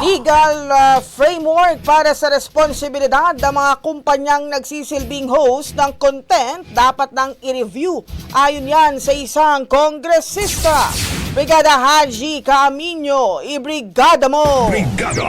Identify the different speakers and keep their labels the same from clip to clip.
Speaker 1: legal framework para sa responsibilidad ng mga kumpanyang nagsisilbing host ng content dapat nang i-review. Ayon yan sa isang kongresista. Brigada Haji Caaminio, ibrigada mo!
Speaker 2: Brigada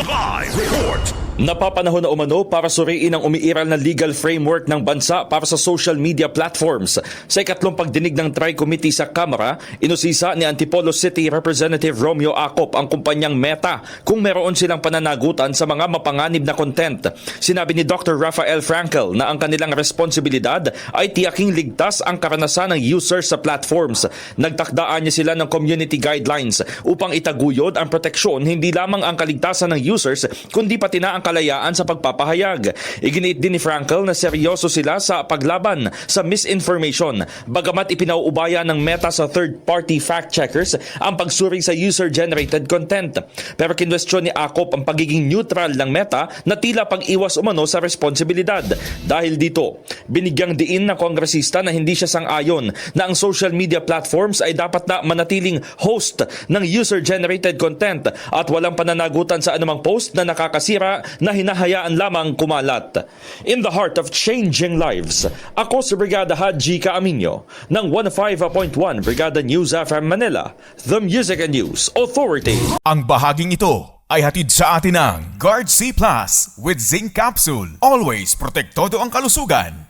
Speaker 2: Live Report.
Speaker 3: Napapanahon na umano para suriin ang umiiral na legal framework ng bansa para sa social media platforms. Sa ikatlong pagdinig ng Tri-Committee sa Kamara, inusisa ni Antipolo City Representative Romeo Acop ang kumpanyang Meta kung meron silang pananagutan sa mga mapanganib na content. Sinabi ni Dr. Rafael Frankel na ang kanilang responsibilidad ay tiyaking ligtas ang karanasan ng users sa platforms. Nagtakdaan niya sila ng community guidelines upang itaguyod ang proteksyon hindi lamang ang kaligtasan ng users kundi pati na ang kalayaan sa pagpapahayag. Iginiit din ni Frankel na seryoso sila sa paglaban sa misinformation, bagamat ipinauubaya ng Meta sa third-party fact-checkers ang pagsuri sa user-generated content. Pero kinwestiyon ni Acop ang pagiging neutral ng Meta na tila pag-iwas umano sa responsibilidad. Dahil dito, binigyang diin ng kongresista na hindi siya sang-ayon na ang social media platforms ay dapat na manatiling host ng user-generated content at walang pananagutan sa anumang post na nakakasira na hinahayaan lamang kumalat. In the heart of changing lives, ako si Brigada Haji Caaminio ng 105.1 Brigada News FM Manila, The Music and News Authority.
Speaker 4: Ang bahaging ito ay hatid sa atin ng Guard C Plus with Zinc Capsule. Always protektado ang kalusugan.